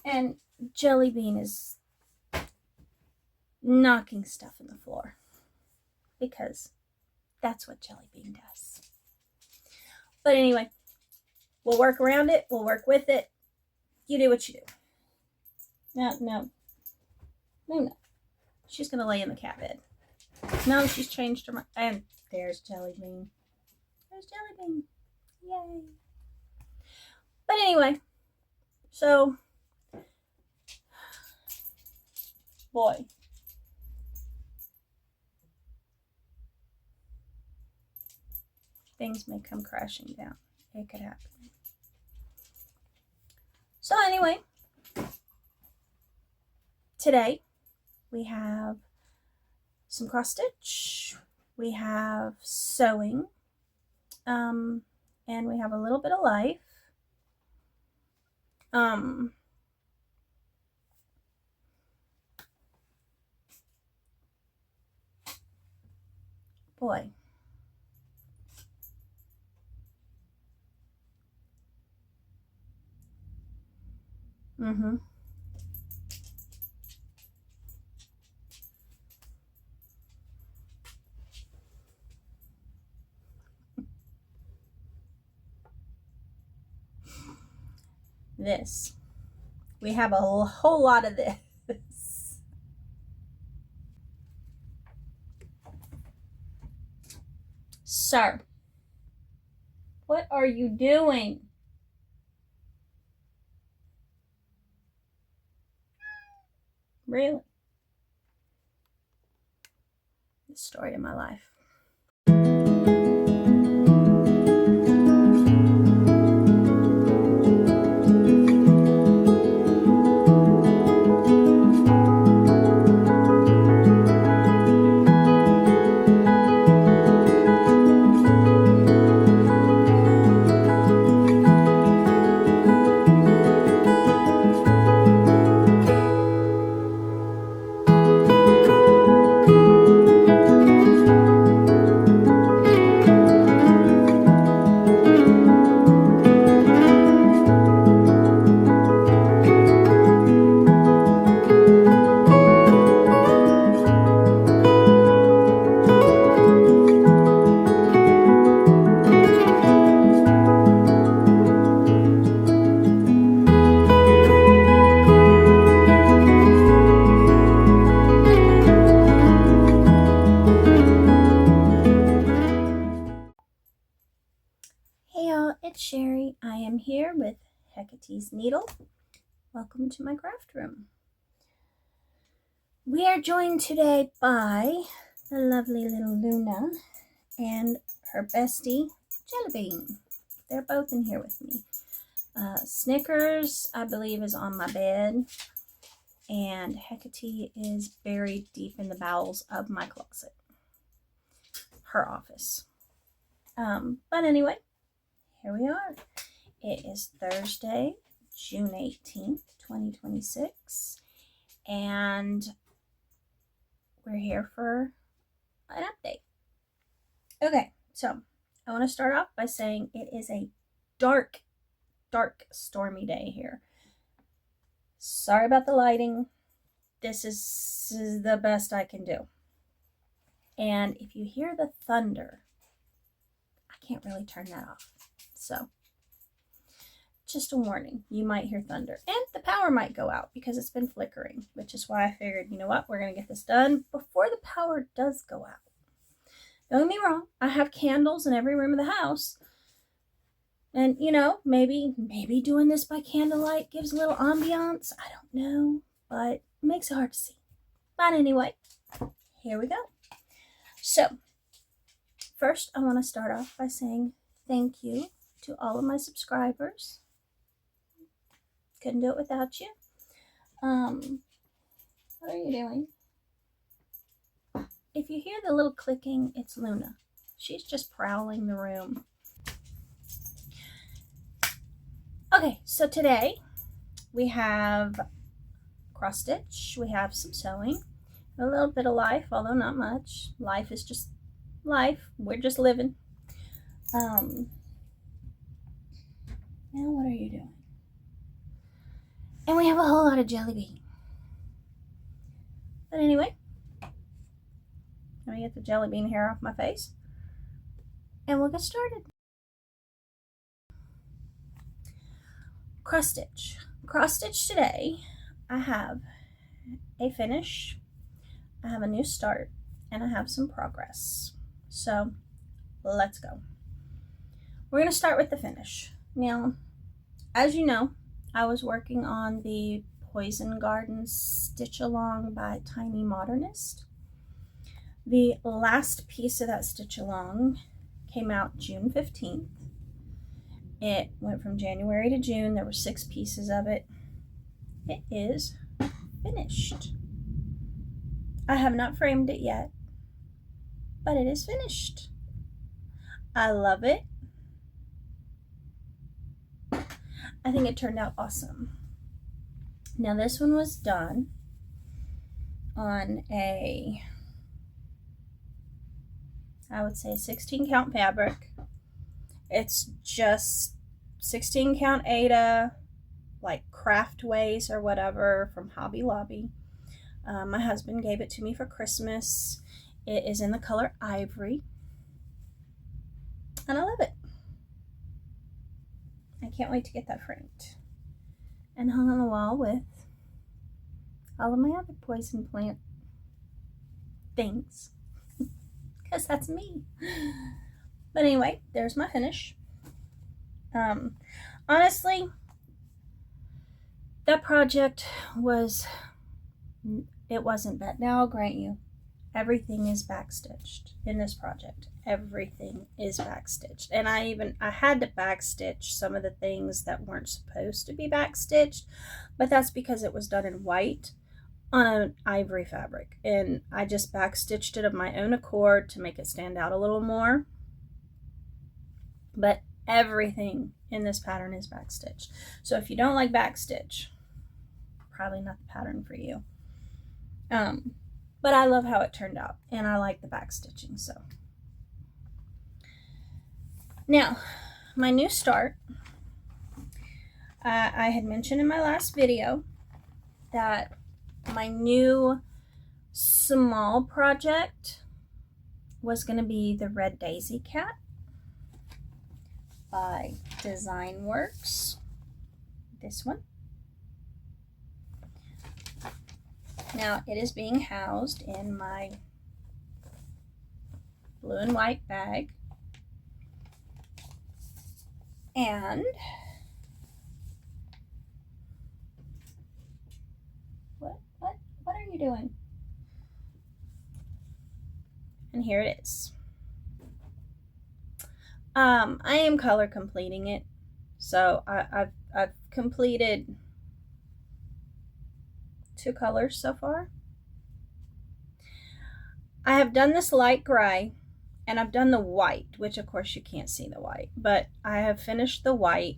And Jelly Bean is knocking stuff in the floor because that's what Jelly Bean does. But anyway, we'll work around it. We'll work with it. You do what you do. No. She's going to lay in the cat bed. No, she's changed her mind. And there's Jelly Bean. There's Jelly Bean. Yay. But anyway, so, boy. Things may come crashing down. It could happen. So anyway, today we have some cross stitch, we have sewing, and we have a little bit of life. Boy. This. We have a whole lot of this. Sir, what are you doing? Really? The story of my life. Sherry. I am here with Hecate's Needle. Welcome to my craft room. We are joined today by the lovely little Luna and her bestie, Jelly Bean. They're both in here with me. Snickers, I believe, is on my bed, and Hecate is buried deep in the bowels of my closet, her office. But anyway, here we are. It is Thursday, June 18th, 2026, and we're here for an update. Okay, so I want to start off by saying it is a dark, stormy day here. Sorry about the lighting. This is the best I can do. And if you hear the thunder, I can't really turn that off. So, just a warning, you might hear thunder. And the power might go out because it's been flickering, which is why I figured, you know what, we're going to get this done before the power does go out. Don't get me wrong, I have candles in every room of the house. And, you know, maybe doing this by candlelight gives a little ambiance. I don't know, but it makes it hard to see. But anyway, here we go. So, first I want to start off by saying thank you to all of my subscribers. Couldn't do it without you. What are you doing? If you hear the little clicking, it's Luna. She's just prowling the room. Okay, so today we have cross stitch, we have some sewing, a little bit of life, although not much. Life is just life. We're just living. Now what are you doing? And we have a whole lot of jelly bean. But anyway, let me get the jelly bean hair off my face and we'll get started. Cross stitch. Cross stitch today, I have a finish, I have a new start, and I have some progress. So let's go. We're going to start with the finish. Now, as you know, I was working on the Poison Garden Stitch Along by Tiny Modernist. The last piece of that stitch along came out June 15th. It went from January to June. There were 6 pieces of it. It is finished. I have not framed it yet, but it is finished. I love it. I think it turned out awesome. Now this one was done on a, I would say, 16 count fabric. It's just 16 count Aida, like Craftways or whatever from Hobby Lobby. My husband gave it to me for Christmas. It is in the color Ivory, and I love it. I can't wait to get that framed and hung on the wall with all of my other poison plant things, because that's me. But anyway, there's my finish. Honestly, that project wasn't bad. Now I'll grant you, everything is backstitched in this project. Everything is backstitched, and I had to backstitch some of the things that weren't supposed to be backstitched, but that's because it was done in white on an ivory fabric, and I just backstitched it of my own accord to make it stand out a little more. But everything in this pattern is backstitched, so if you don't like backstitch, probably not the pattern for you. But I love how it turned out, and I like the backstitching. So now, my new start. I had mentioned in my last video that my new small project was going to be the Red Daisy Cat by Design Works. This one. Now, it is being housed in my blue and white bag. And what are you doing? And here it is. I am color completing it. So I've completed 2 colors so far. I have done this light gray, and I've done the white, which of course you can't see the white, but I have finished the white.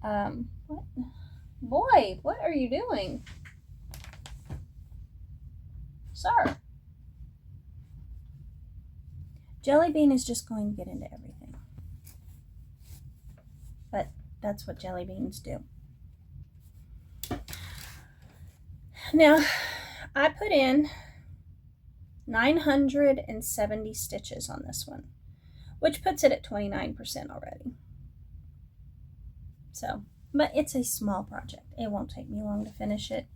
What? Boy, what are you doing? Sir. Jelly Bean is just going to get into everything. But that's what jelly beans do. Now, I put in 970 stitches on this one, which puts it at 29% already. So, but it's a small project. It won't take me long to finish it.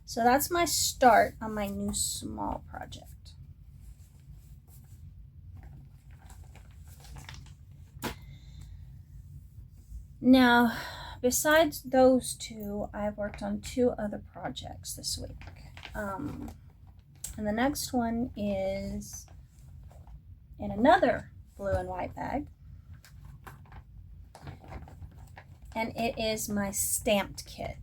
So that's my start on my new small project. Now, besides those 2, I've worked on 2 other projects this week. And the next one is in another blue and white bag. And it is my stamped kit,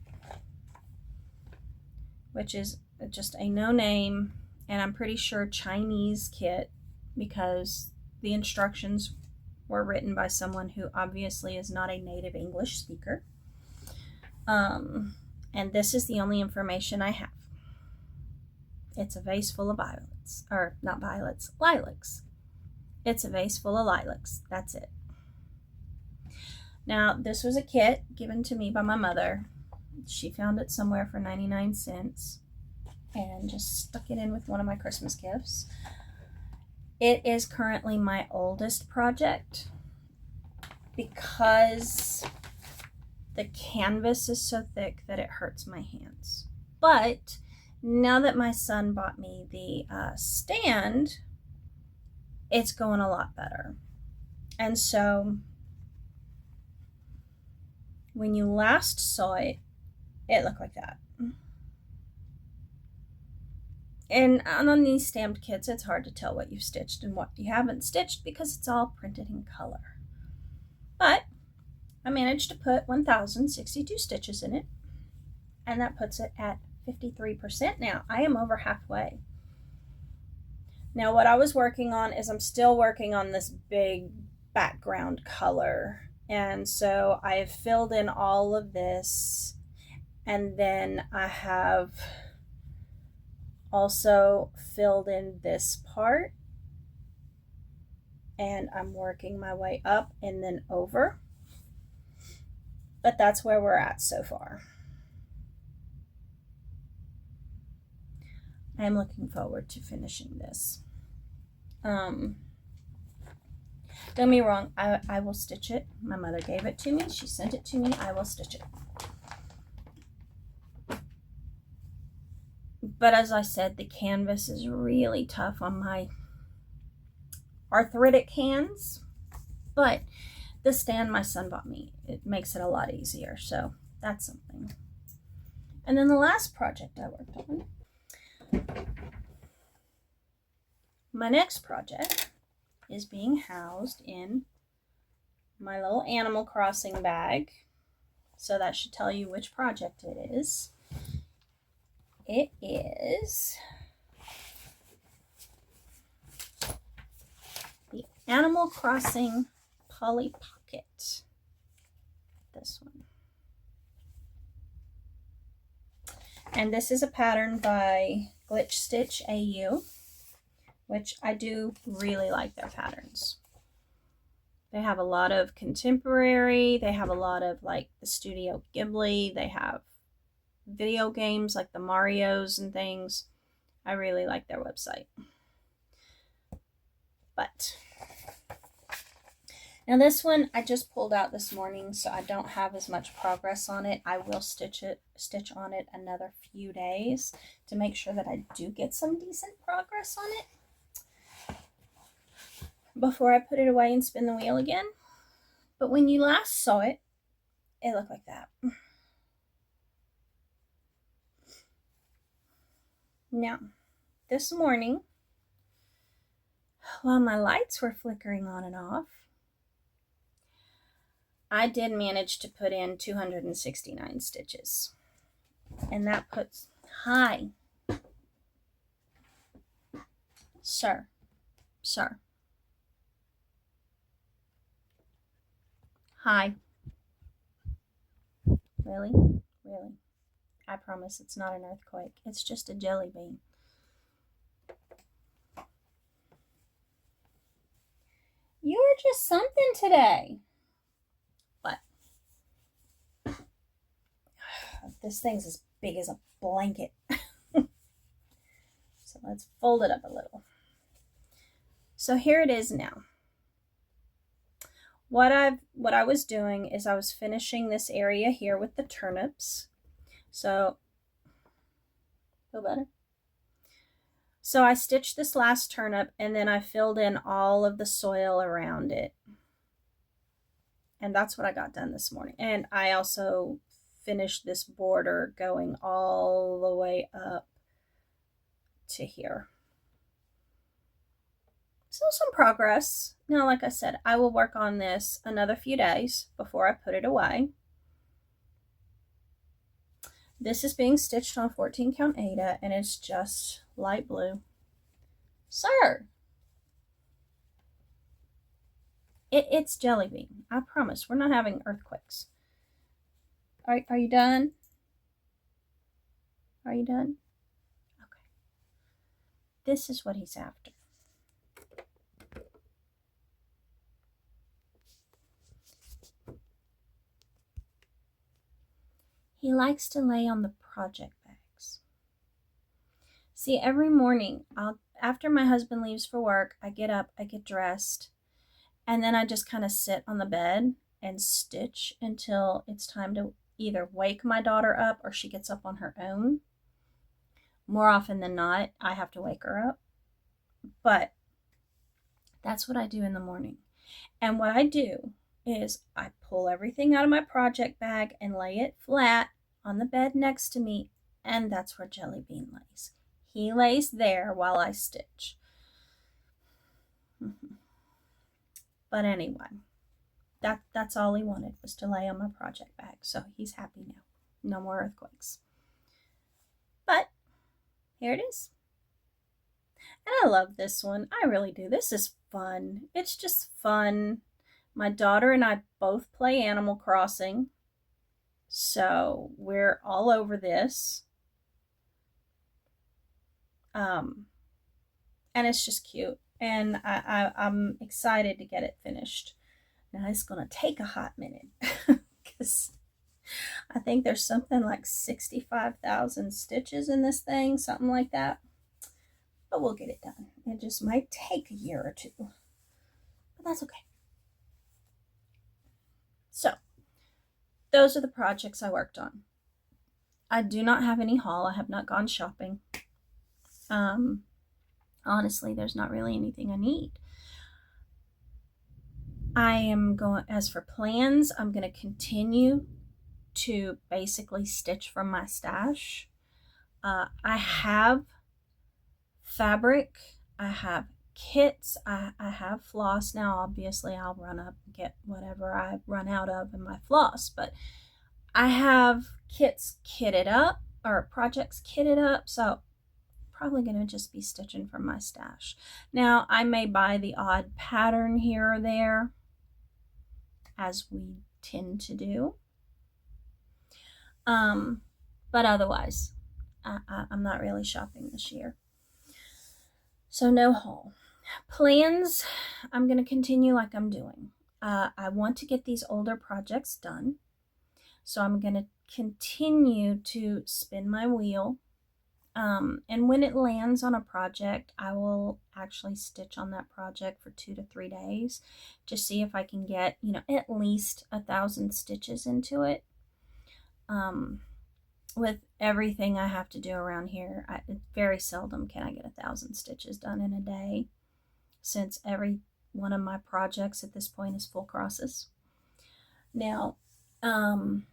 which is just a no-name, and I'm pretty sure Chinese kit, because the instructions were written by someone who obviously is not a native English speaker. And this is the only information I have. It's a vase full of violets, or not violets, lilacs. It's a vase full of lilacs. That's it. Now, this was a kit given to me by my mother. She found it somewhere for 99 cents and just stuck it in with one of my Christmas gifts. It is currently my oldest project because the canvas is so thick that it hurts my hands. But now that my son bought me the stand, it's going a lot better. And so when you last saw it, it looked like that. And on these stamped kits, it's hard to tell what you've stitched and what you haven't stitched because it's all printed in color. But I managed to put 1,062 stitches in it, and that puts it at 53% now. I am over halfway. Now what I was working on is I'm still working on this big background color. And so I have filled in all of this, and then I have also filled in this part, and I'm working my way up and then over. But that's where we're at so far. I'm looking forward to finishing this. Don't get me wrong, I will stitch it. My mother gave it to me. She sent it to me. I will stitch it. But as I said, the canvas is really tough on my arthritic hands. But the stand my son bought me, it makes it a lot easier. So that's something. And then the last project I worked on. My next project is being housed in my little Animal Crossing bag. So that should tell you which project it is. It is the Animal Crossing Polly Pocket. This one. And this is a pattern by Glitch Stitch AU, which I do really like their patterns. They have a lot of contemporary. They have a lot of like the Studio Ghibli. They have video games like the Marios and things. I really like their website. But now this one I just pulled out this morning, so I don't have as much progress on it. I will stitch on it another few days to make sure that I do get some decent progress on it before I put it away and spin the wheel again. But when you last saw it, it looked like that. Now, this morning, while my lights were flickering on and off, I did manage to put in 269 stitches. And that puts, hi, sir, hi, really? I promise it's not an earthquake. It's just a jelly bean. You're just something today. But this thing's as big as a blanket. So let's fold it up a little. So here it is now. What I was doing is I was finishing this area here with the turnips. So, feel better? So I stitched this last turnip and then I filled in all of the soil around it. And that's what I got done this morning. And I also finished this border going all the way up to here. So some progress. Now, like I said, I will work on this another few days before I put it away. This is being stitched on 14 count Aida, and it's just light blue. Sir! It's jelly bean. I promise. We're not having earthquakes. Are you done? Are you done? Okay. This is what he's after. He likes to lay on the project bags. See, every morning, after my husband leaves for work, I get up, I get dressed, and then I just kind of sit on the bed and stitch until it's time to either wake my daughter up or she gets up on her own. More often than not, I have to wake her up. But that's what I do in the morning. And what I do is I pull everything out of my project bag and lay it flat on the bed next to me, and that's where Jelly Bean lays. He lays there while I stitch. But anyway, that's all he wanted, was to lay on my project bag. So he's happy now. No more earthquakes. But here it is. And I love this one. I really do. This is fun. It's just fun. My daughter and I both play Animal Crossing. So we're all over this. And it's just cute. And I'm excited to get it finished. Now it's going to take a hot minute because I think there's something like 65,000 stitches in this thing, something like that. But we'll get it done. It just might take a year or two, but that's okay. So those are the projects I worked on. I do not have any haul. I have not gone shopping. Honestly, there's not really anything I need. I am going, as for plans, I'm going to continue to basically stitch from my stash. I have fabric, I have kits, I have floss. Now obviously I'll run up and get whatever I run out of in my floss, but I have kits kitted up, or projects kitted up, so probably going to just be stitching from my stash. Now I may buy the odd pattern here or there, as we tend to do, but otherwise I'm not really shopping this year. So no haul. Plans, I'm going to continue like I'm doing. I want to get these older projects done. So I'm going to continue to spin my wheel. And when it lands on a project, I will actually stitch on that project for 2 to 3 days. Just see if I can get, at least 1,000 stitches into it. With everything I have to do around here, very seldom can I get 1,000 stitches done in a day, since every one of my projects at this point is full crosses. Now, I'm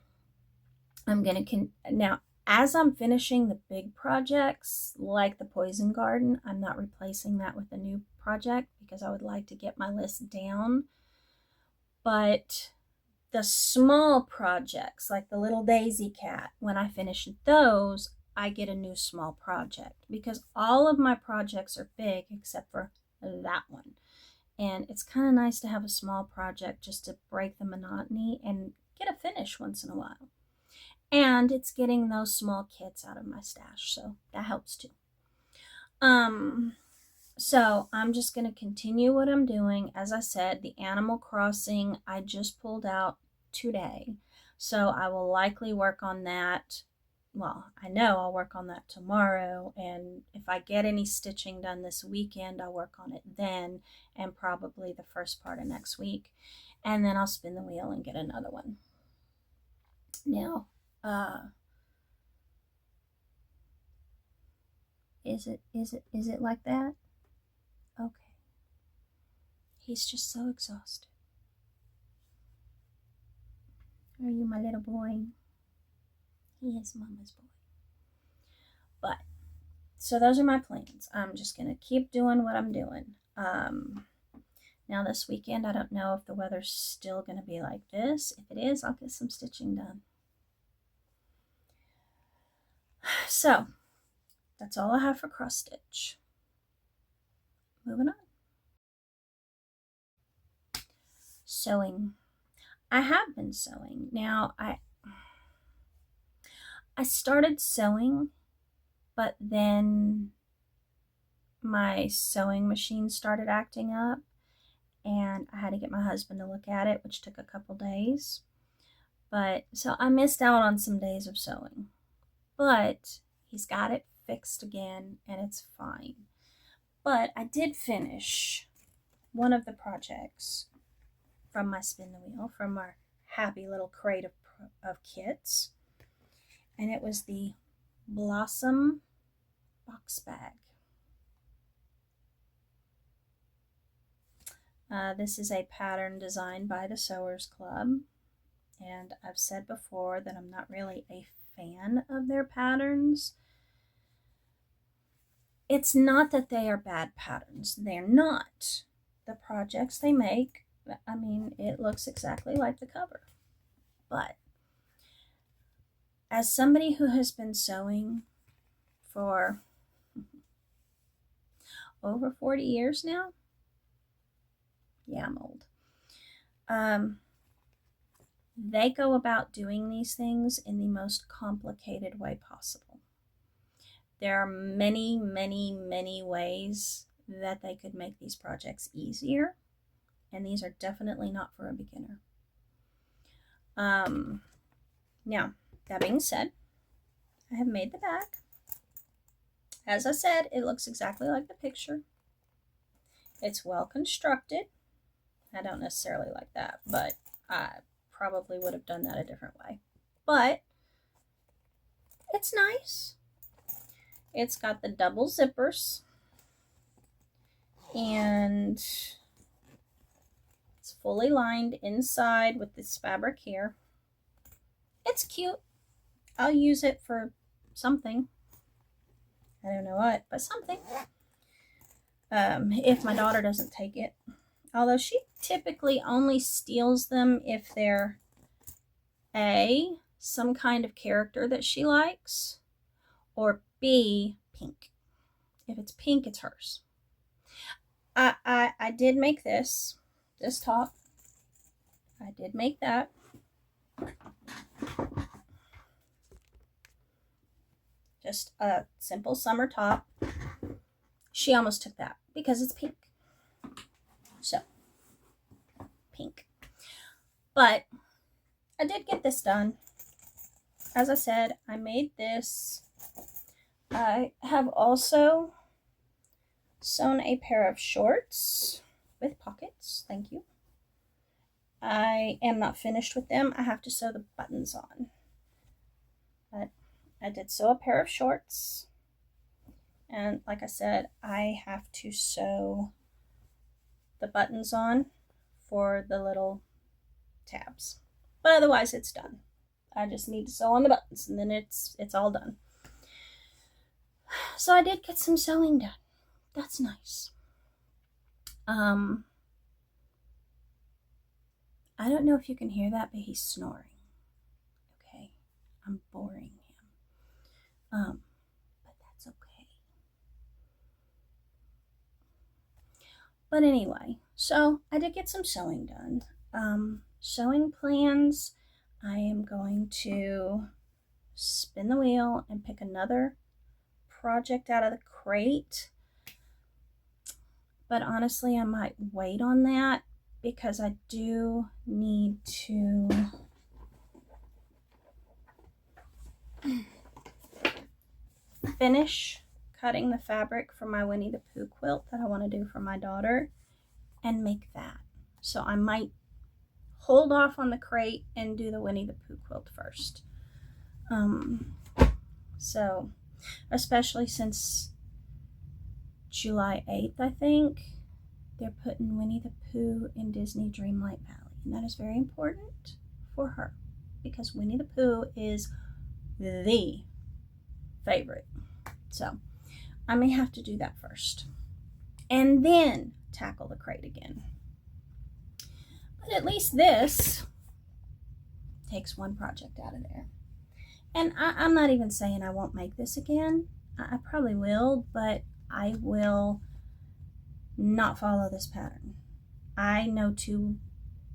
gonna now as I'm finishing the big projects like the poison garden, I'm not replacing that with a new project because I would like to get my list down. But the small projects, like the little daisy cat, when I finish those, I get a new small project, because all of my projects are big except for that one. And it's kind of nice to have a small project just to break the monotony and get a finish once in a while. And it's getting those small kits out of my stash, so that helps too. So I'm just going to continue what I'm doing. As I said, the Animal Crossing I just pulled out today, so I will likely work on that. Well, I know I'll work on that tomorrow, and if I get any stitching done this weekend, I'll work on it then, and probably the first part of next week, and then I'll spin the wheel and get another one. Now, is it like that? Okay. He's just so exhausted. Are you my little boy? He is Mama's boy. But, so those are my plans. I'm just going to keep doing what I'm doing. Now this weekend, I don't know if the weather's still going to be like this. If it is, I'll get some stitching done. So, that's all I have for cross stitch. Moving on. Sewing. I have been sewing. Now, I started sewing, but then my sewing machine started acting up, and I had to get my husband to look at it, which took a couple days. But so I missed out on some days of sewing, but he's got it fixed again and it's fine. But I did finish one of the projects from my spin the wheel, from our happy little crate of kits, and it was the Blossom box bag. This is a pattern designed by the Sewers Club, and I've said before that I'm not really a fan of their patterns. It's not that they are bad patterns. They're not. The projects they make, I mean, it looks exactly like the cover. But as somebody who has been sewing for over 40 years now, yeah, I'm old. They go about doing these things in the most complicated way possible. There are many, many, many ways that they could make these projects easier, and these are definitely not for a beginner. Now, that being said, I have made the back. As I said, it looks exactly like the picture. It's well constructed. I don't necessarily like that, but I probably would have done that a different way. But it's nice. It's got the double zippers, and it's fully lined inside with this fabric here. It's cute. I'll use it for something. I don't know what, but something. If my daughter doesn't take it. Although she typically only steals them if they're A, some kind of character that she likes, or B, pink. If it's pink, it's hers. I did make this top. I did make that. Just a simple summer top. She almost took that because it's pink. So, pink. But I did get this done. As I said, I made this. I have also sewn a pair of shorts with pockets. Thank you. I am not finished with them. I have to sew the buttons on. But I did sew a pair of shorts. And like I said, I have to sew the buttons on for the little tabs. But otherwise it's done. I just need to sew on the buttons and then it's all done. So I did get some sewing done. That's nice. I don't know if you can hear that, but he's snoring. Okay. I'm boring him. But that's okay. But anyway, so I did get some sewing done. Sewing plans, I am going to spin the wheel and pick another project out of the crate. But honestly, I might wait on that because I do need to finish cutting the fabric for my Winnie the Pooh quilt that I want to do for my daughter and make that. So I might hold off on the crate and do the Winnie the Pooh quilt first. So especially since July 8th, I think, they're putting Winnie the Pooh in Disney Dreamlight Valley. And that is very important for her because Winnie the Pooh is the favorite. So I may have to do that first and then tackle the crate again. But at least this takes one project out of there. And I'm not even saying I won't make this again. I probably will, but I will not follow this pattern. I know too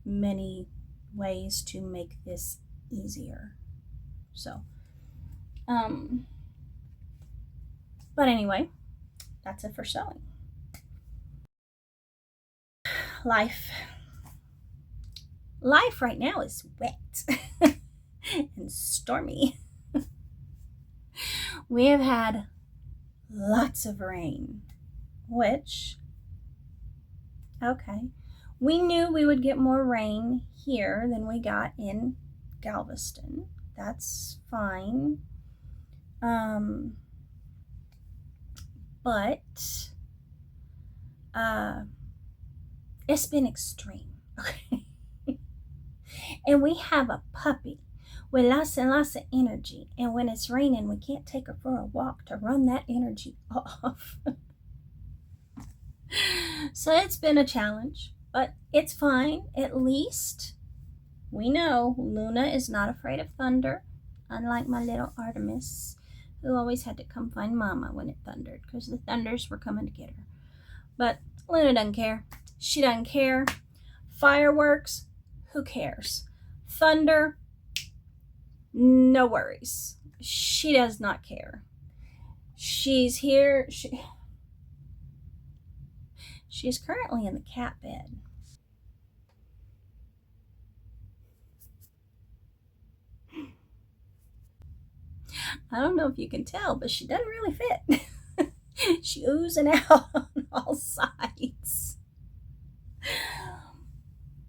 many ways to make this easier. So, but anyway, that's it for sewing. Life right now is wet. stormy. We have had lots of rain, which, okay, we knew we would get more rain here than we got in Galveston. That's fine. But it's been extreme. Okay. And we have a puppy with lots and lots of energy. And when it's raining, we can't take her for a walk to run that energy off. So it's been a challenge, but it's fine. At least we know Luna is not afraid of thunder, unlike my little Artemis, who always had to come find Mama when it thundered because the thunders were coming to get her. But Luna doesn't care. She doesn't care. Fireworks, who cares? Thunder, no worries. She does not care. She's here. She's currently in the cat bed. I don't know if you can tell, but she doesn't really fit. She oozing out on all sides.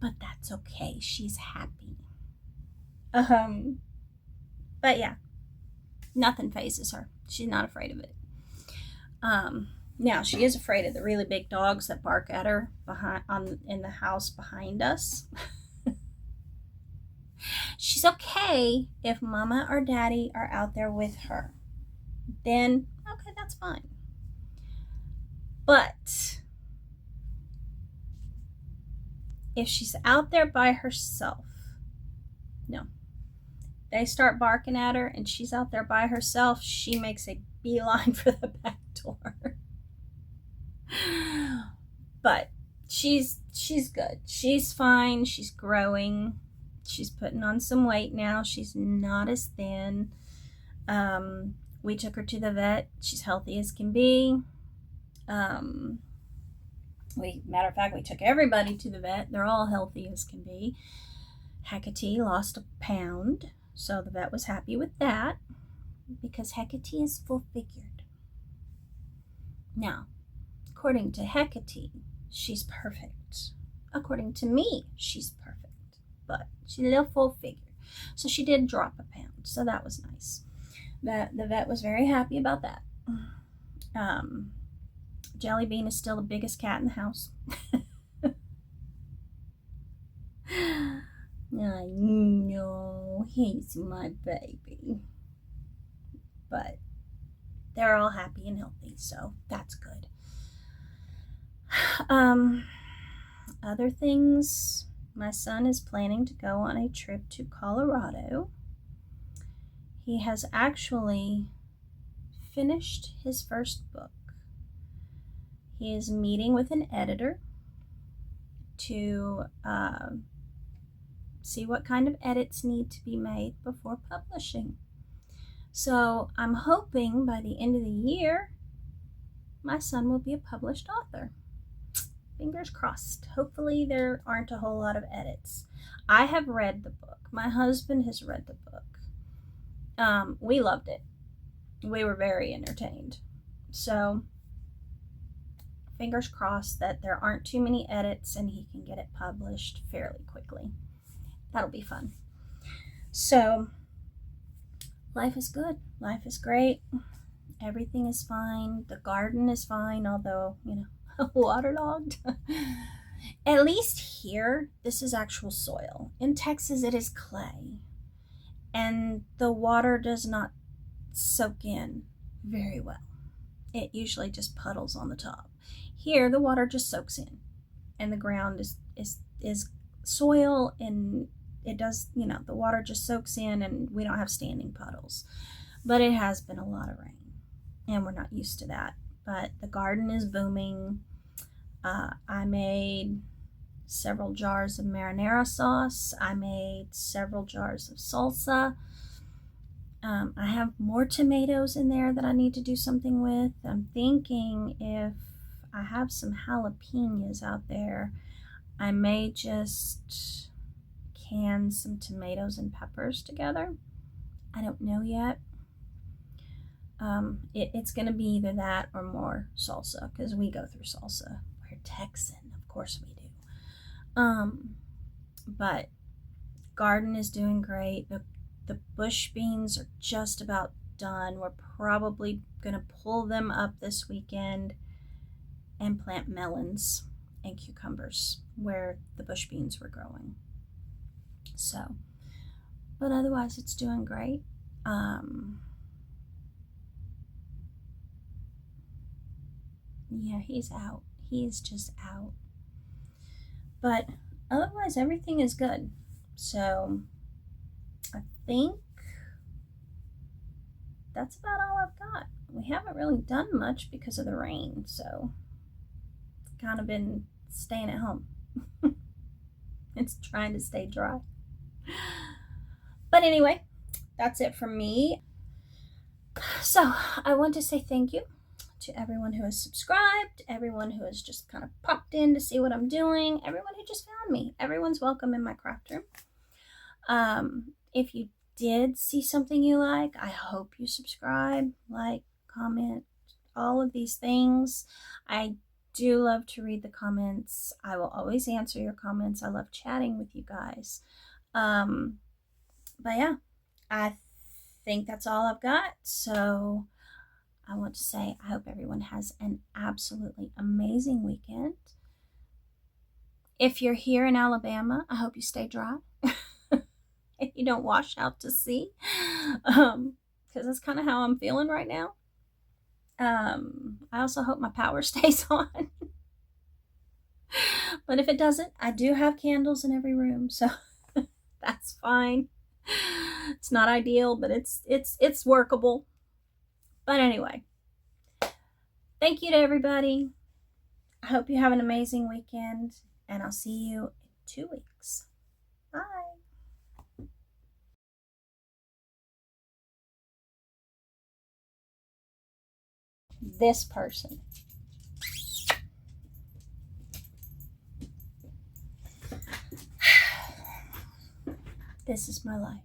But that's okay. She's happy. But yeah, nothing phases her. She's not afraid of it. Now she is afraid of the really big dogs that bark at her in the house behind us. She's okay if Mama or Daddy are out there with her. Then, okay, that's fine. But if she's out there by herself, no. They start barking at her and she's out there by herself, she makes a beeline for the back door. But she's good. She's fine. She's growing. She's putting on some weight now. She's not as thin. We took her to the vet. She's healthy as can be. Matter of fact, we took everybody to the vet. They're all healthy as can be. Hecate lost a pound, so the vet was happy with that because Hecate is full-figured. Now, according to Hecate, she's perfect. According to me, she's perfect. But she's a little full-figured. So she did drop a pound, so that was nice. The vet was very happy about that. Jelly Bean is still the biggest cat in the house. I know, he's my baby. But they're all happy and healthy, so that's good. Other things, my son is planning to go on a trip to Colorado. He has actually finished his first book. He is meeting with an editor to see what kind of edits need to be made before publishing. So I'm hoping by the end of the year, my son will be a published author. Fingers crossed. Hopefully there aren't a whole lot of edits. I have read the book. My husband has read the book. We loved it. We were very entertained. So fingers crossed that there aren't too many edits and he can get it published fairly quickly. That'll be fun. So life is good. Life is great. Everything is fine. The garden is fine, although, waterlogged. At least here, this is actual soil. In Texas, it is clay. And the water does not soak in very well. It usually just puddles on the top. Here, the water just soaks in. And the ground is soil, and it does, the water just soaks in, and we don't have standing puddles. But it has been a lot of rain, and we're not used to that. But the garden is booming. I made several jars of marinara sauce. I made several jars of salsa. I have more tomatoes in there that I need to do something with. I'm thinking if I have some jalapenos out there, I may just can some tomatoes and peppers together I don't know yet. It's going to be either that or more salsa, because we go through salsa. We're Texan, of course we do. But garden is doing great. The bush beans are just about done. We're probably going to pull them up this weekend and plant melons and cucumbers where the bush beans were growing. So, but otherwise it's doing great. Yeah, he's out. He is just out. But otherwise everything is good. So I think that's about all I've got. We haven't really done much because of the rain, so it's kind of been staying at home. It's trying to stay dry. But anyway, that's it from me. So I want to say thank you to everyone who has subscribed, everyone who has just kind of popped in to see what I'm doing, everyone who just found me. Everyone's welcome in my craft room. If you did see something you like, I hope you subscribe, like, comment, all of these things. I do love to read the comments. I will always answer your comments. I love chatting with you guys. But yeah, I think that's all I've got. So I want to say I hope everyone has an absolutely amazing weekend. If you're here in Alabama, I hope you stay dry. If you don't wash out to sea, because that's kind of how I'm feeling right now. I also hope my power stays on. But if it doesn't, I do have candles in every room, so that's fine. It's not ideal, but it's workable. But anyway, thank you to everybody. I hope you have an amazing weekend, and I'll see you in 2 weeks. Bye. This person. This is my life.